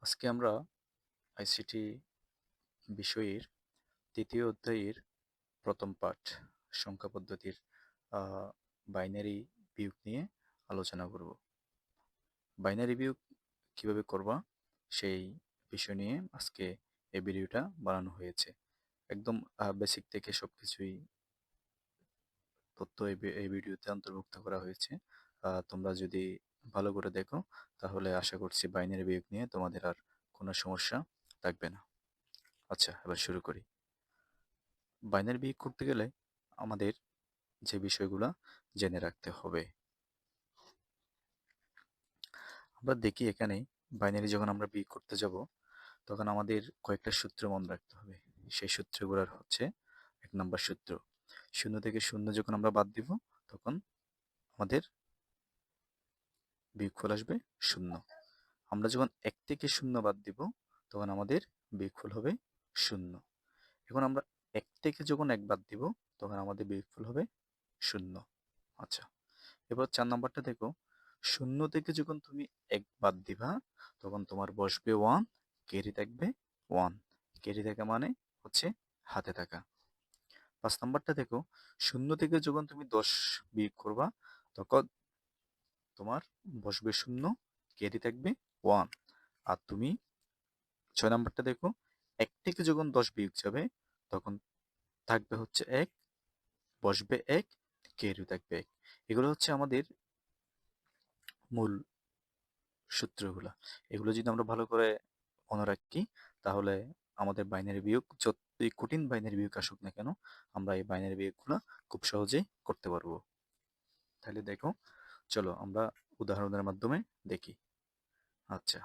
আজকে আমরা আইসিটি বিষয়ের তৃতীয় অধ্যায়ের প্রথম পাঠ সংখ্যা পদ্ধতির বাইনারি বিয়োগ নিয়ে আলোচনা করব। বাইনারি বিয়োগ কিভাবে করবা সেই বিষয় নিয়ে আজকে এই ভিডিওটা বানানো হয়েছে। একদম বেসিক থেকে সবকিছুই তথ্য এই ভিডিওতে অন্তর্ভুক্ত করা হয়েছে। তোমরা যদি ভালো করে দেখো তাহলে আশা করছি বাইনারি বিয়োগ নিয়ে তোমাদের আর কোনো সমস্যা থাকবে না। আচ্ছা, এবার শুরু করি। বাইনারি বিয়োগ করতে গেলে আমাদের যে বিষয়গুলো জেনে রাখতে হবে, আমরা দেখি এখানে বাইনারি যখন আমরা বিয়োগ করতে যাব তখন আমাদের কয়েকটা সূত্র মনে রাখতে হবে। সেই সূত্রগুলোর হচ্ছে 1 নম্বর সূত্র, শূন্য থেকে শূন্য যখন আমরা বাদ দিব তখন আমাদের বিয়োগফল আসবে শূন্য। আমরা যখন 1 থেকে শূন্য বাদ দিব তখন আমাদের বিয়োগফল হবে শূন্য। এখন আমরা 1 থেকে যখন 1 বাদ দিব তখন আমাদের বিয়োগফল হবে শূন্য। আচ্ছা, এবার 4 নম্বরটা দেখো, শূন্য থেকে যখন তুমি 1 বাদ দিবা তখন তোমার বসবে 1, ক্যারি থাকবে 1। ক্যারি থাকা মানে হচ্ছে হাতে থাকা। 5 নম্বরটা দেখো, শূন্য থেকে যখন তুমি 10 বিয়োগ করবা তখন তোমার বসবে শূন্য, ক্যারি থাকবে 1। আর তুমি 6 নম্বরটা দেখো, 1 থেকে যখন 10 বিয়োগ যাবে তখন থাকবে হচ্ছে 1, বসবে 1, ক্যারি থাকবে 1। এগুলো হচ্ছে আমাদের মূল সূত্রগুলা। এগুলো যদি আমরা ভালো করে মনে রাখি তাহলে আমাদের বাইনারি বিয়োগ যতই কঠিন বাইনারি বিয়োগ আসুক না কেন আমরা এই বাইনারি বিয়োগগুলো খুব সহজেই করতে পারবো। তাহলে দেখো, চলো আমরা উদাহরণের মাধ্যমে দেখি। আচ্ছা,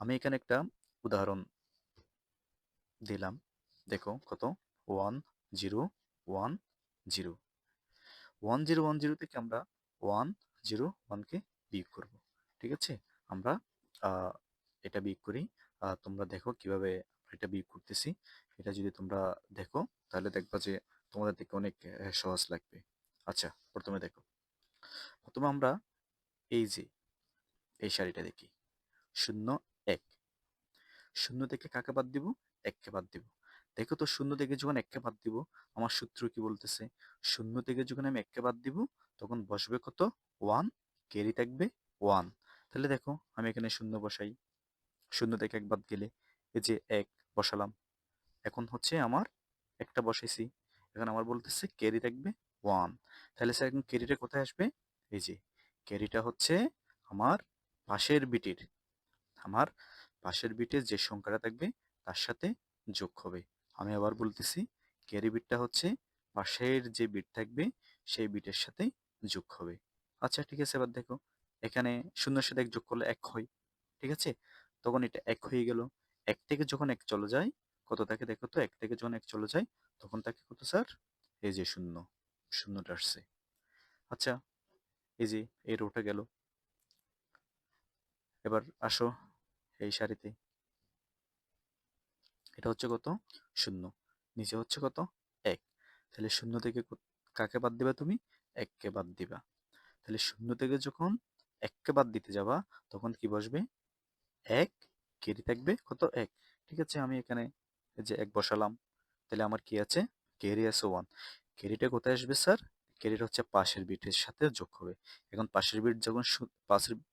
আমি এখানে একটা উদাহরণ দিলাম। দেখো কত, 1 0 1 0। 1 0 1 0 থেকে আমরা 1 0 1 কে বিয়োগ করব। ঠিক আছে, আমরা আহ, এটা বিয়োগ করি। তোমরা দেখো কিভাবে এটা বিয়োগ করতেছি। এটা যদি তোমরা দেখো তাহলে দেখবা যে তোমাদের থেকে অনেক সহজ লাগবে। আচ্ছা, প্রথমে দেখো, প্রথমে আমরা এই যে এই সারিটা দেখি, 0 1। শূন্য থেকে কাকে বাদ দিব? 1কে বাদ দিব। দেখো তো, শূন্য থেকে যখন 1কে বাদ দিব আমার সূত্র কি বলতেছে? শূন্য থেকে যখন আমি 1কে বাদ দিব তখন বসবে কত? 1, ক্যারি থাকবে 1। তাহলে দেখো আমি এখানে শূন্য বসাই, শূন্য থেকে 1 বাদ গেলে এই যে 1 বসালাম। এখন হচ্ছে আমার একটা বসাইছি, এখন আমার বলতেছে ক্যারি থাকবে 1। তাহলে স্যার এখন ক্যারিটা কোথায় আসবে? এই যে ক্যারিটা হচ্ছে আমার পাশের বিটের, আমার পাশের বিটে যে সংখ্যাটা থাকবে তার সাথে যোগ হবে। আমি আবার বলতেছি, ক্যারি বিটটা হচ্ছে পাশের যে বিট থাকবে সেই বিটের সাথে যোগ হবে। আচ্ছা ঠিক আছে, এবার দেখো এখানে শূন্যের সাথে 1 যোগ করলে 1 হয়। ঠিক আছে, তখন এটা 1 হয়ে গেল। 1 থেকে যখন 1 চলে যায় কত থাকে দেখো তো, 1 থেকে যখন 1 চলে যায় তখন থাকে কত স্যার? এই যে শূন্য, শূন্যটা আসছে। আচ্ছা, এই যে এই রোটা গেল। এবার আসো এই সারিতে, এটা হচ্ছে কত? শূন্য। নিচে হচ্ছে কত? 1। তাহলে শূন্য থেকে কাকে বাদ দিবা তুমি? 1কে বাদ দিবা। তাহলে শূন্য থেকে যখন 1কে বাদ দিতে যাবা তখন কি বসবে? 1, ক্যারি থাকবে কত? 1। ঠিক আছে, আমি এখানে এই যে 1 বসালাম। তাহলে আমার কি আছে? ক্যারি আছে 1। ক্যারিটা কোথায় আসবে স্যার? ক্যারিটা হচ্ছে পাশের বিটের সাথে যোগ হবে। এখন পাশের বিট যখন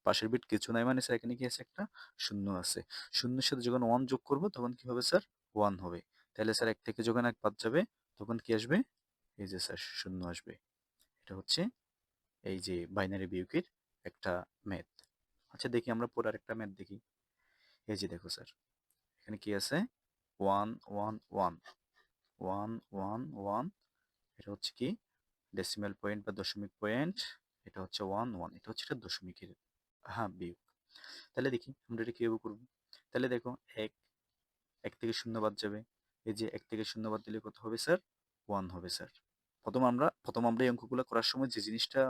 পাশের বিট কিছু নাই মানে স্যার এখানে কি আছে? একটা শূন্য আছে। শূন্যের সাথে যখন 1 যোগ করব তখন কি হবে স্যার? 1 হবে। তাহলে স্যার 1 থেকে যখন 1 বাদ যাবে তখন কি আসবে? এই যে স্যার শূন্য আসবে। এটা হচ্ছে এই যে বাইনারি বিয়োগের একটা ম্যাথ। আচ্ছা দেখি আমরা পরে আরেকটা ম্যাথ দেখি। এই যে দেখো স্যার, এখানে কি আছে? 1 1 1 1 1 1। এটা হচ্ছে কি? ডেসিমাল পয়েন্ট বা দশমিক পয়েন্ট। এটা হচ্ছে 1 1, এটা হচ্ছে একটা দশমিকের হ্যাঁ বিয়োগ। তাহলে দেখি আমরা এটা কিভাবে করব। তাহলে দেখো 1 1 থেকে শূন্য বাদ যাবে। এই যে 1 থেকে শূন্য বাদ দিলে কত হবে স্যার? 1 হবে স্যার। প্রথম আমরা এই অঙ্কগুলো করার সময় যে জিনিসটা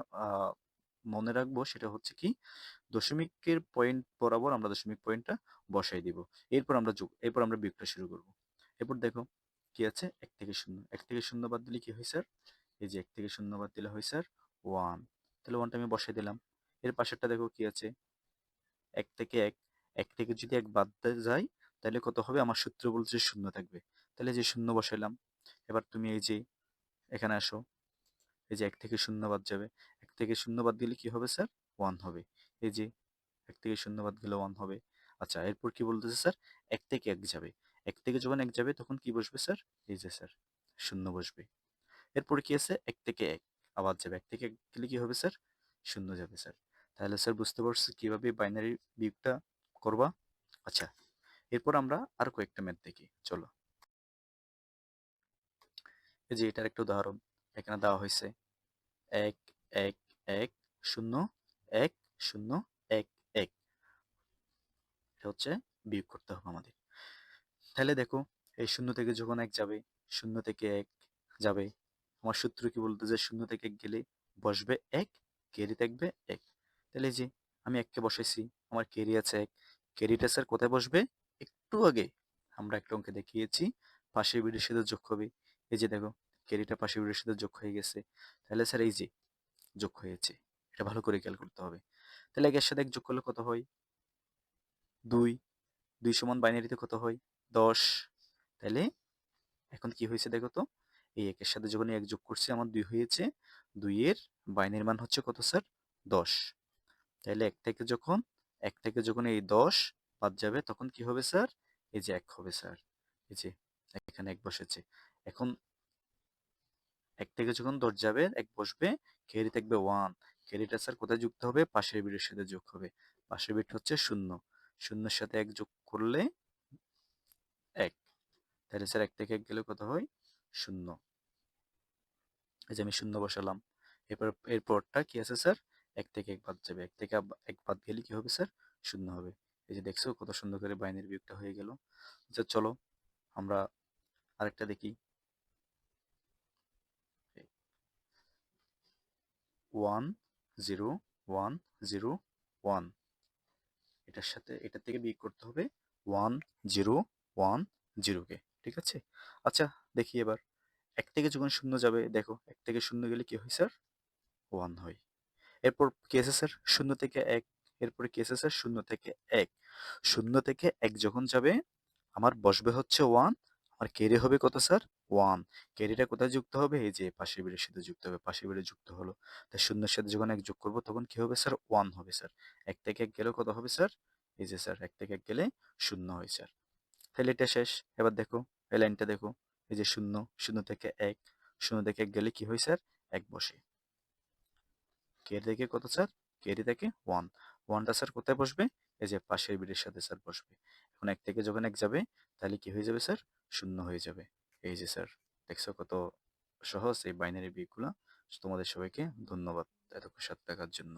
মনে রাখবো সেটা হচ্ছে কি, দশমিকের পয়েন্ট বরাবর আমরা দশমিক পয়েন্টটা বসাই দিব। এরপর আমরা বিয়োগটা শুরু করব। এরপর দেখো কি আছে? 1 থেকে শূন্য, 1 থেকে শূন্য বাদ দিলে কি হয় স্যার? এই যে 1 থেকে শূন্য বাদ দিলে হয় স্যার 1। তাহলে 1টা আমি বসাই দিলাম। এর পাশেরটা দেখো কি আছে? 1 থেকে 1, এক থেকে যদি এক বাদ যায় তাহলে কত হবে? আমার সূত্র বলছে শূন্য থাকবে। তাহলে যে শূন্য বসাইলাম। এবার তুমি এই যে এখানে আসো, এই যে এক থেকে শূন্য বাদ যাবে। এক থেকে শূন্য বাদ দিলে কি হবে স্যার? ওয়ান হবে। এই যে এক থেকে শূন্য বাদ গেলে ওয়ান হবে। আচ্ছা, এরপর কি বলতেছে স্যার? এক থেকে এক যাবে। এক থেকে যখন এক যাবে তখন কি বসবে স্যার? এই যে স্যার শূন্য বসবে। এরপরে কি আছে? এক থেকে এক আবার যাবে। এক থেকে এক গেলে কি হবে স্যার? শূন্য যাবে স্যার। তাহলে স্যার বুঝতে পারছি কিভাবে বাইনারি বিয়োগটা করবা? আচ্ছা, এরপর আমরা আর কয়েকটা ম্যাথ দেখি, চলো। এই যে এটার একটা উদাহরণ এখানে দেওয়া হয়েছে। এক এক এক শূন্য এক শূন্য এক এক, এটা হচ্ছে বিয়োগ করতে হবে আমাদের। তাহলে দেখো, এই শূন্য থেকে যখন এক যাবে, শূন্য থেকে এক যাবে, আমার সূত্র কি বলতেছে? শূন্য থেকে এক গেলে বসবে এক, কেরি থাকবে এক। তাহলে এই যে আমি এককে বসাইছি, আমার কেরি আছে এক, কেরিটা স্যার কোথায় বসবে? একটু আগে আমরা একটা অঙ্কে দেখিয়েছি, পাশের বিটের সাথে যোগ হবে। এই যে দেখো, কেরিটা পাশের বিটের সাথে যোগ হয়ে গেছে। তাহলে স্যার এই যে যোগ হয়েছে, এটা ভালো করে খেয়াল করতে হবে। তাহলে একের সাথে এক যোগ করলে কত হয়? দুই। দুই সমান বাইনারিতে কত হয়? 10। তাহলে এখন কি হয়েছে দেখো তো, এই একের সাথে যখন এক যোগ করছি আমার 2 হয়েছে। 2 এর বাইনের মান হচ্ছে কত স্যার? 10। তাহলে এক থেকে যখন এই 10 বাদ যাবে তখন কি হবে স্যার? এই যে 1 হবে স্যার। এই যে এখানে 1 বসেছে। এখন এক থেকে যখন 10 যাবে 1 বসবে, ক্যারি থাকবে 1। ক্যারিটা স্যার কোথায় যুক্ত হবে? পাশের বিটের সাথে যোগ হবে। পাশের বিট হচ্ছে 0। শূন্যের সাথে 1 যোগ করলে 1। তাহলে স্যার 1 থেকে 1 গেলে কত হয়? 0। এই যে আমি 0 বসালাম। এরপরটা কি আছে স্যার? 1 থেকে 1 বাদ যাবে। 1 থেকে 1 বাদ গেলে কি হবে স্যার? 0 হবে। এই যে দেখছো কত সুন্দর করে বাইনারি বিয়োগটা হয়ে গেল। আচ্ছা চলো আমরা আরেকটা দেখি। 1 0 1 0 1, এটার সাথে এটার থেকে বিয়োগ করতে হবে 1 0 1 0 কে, ঠিক আছে? আচ্ছা দেখি এবার, 1 থেকে যখন 0 যাবে দেখো, 1 থেকে 0 গেলে কি হয় স্যার? 1 হয়। এরপর কি আছে স্যার? 0 থেকে 1। এরপরে কি আছে স্যার? 0 থেকে 1। 0 থেকে 1 যখন যাবে আমার বসবে হচ্ছে 1। আমার ক্যারি হবে কত স্যার? 1। ক্যারিটা কোথায় যুক্ত হবে? এই যে পাশের বিটের সাথে যুক্ত হবে। পাশের বিটে যুক্ত হলো। তাই 0 এর সাথে যখন 1 যোগ করব তখন কি হবে স্যার? 1 হবে স্যার। 1 থেকে 1 গেলে কত হবে স্যার? এই যে স্যার 1 থেকে 1 গেলে 0 হয় স্যার। তাহলে এটা শেষ। এবার দেখো, এই লাইনটা দেখো। এই যে 0, 0 থেকে 1, 0 থেকে 1 গেলে কি হয় স্যার? 1 বসে। ক্যারি থেকে কত স্যার? ক্যারি থেকে 1। 1টা স্যার কোথায় বসবে? এই যে পাশের বিটের সাথে স্যার বসবে। এখন 1 থেকে যখন 1 যাবে তাহলে কি হয়ে যাবে স্যার? 0 হয়ে যাবে। এই যে স্যার দেখছো কত সহজ এই বাইনারি বিয়োগগুলা। তোমাদের সবাইকে ধন্যবাদ এতক্ষণ সাথে থাকার জন্য।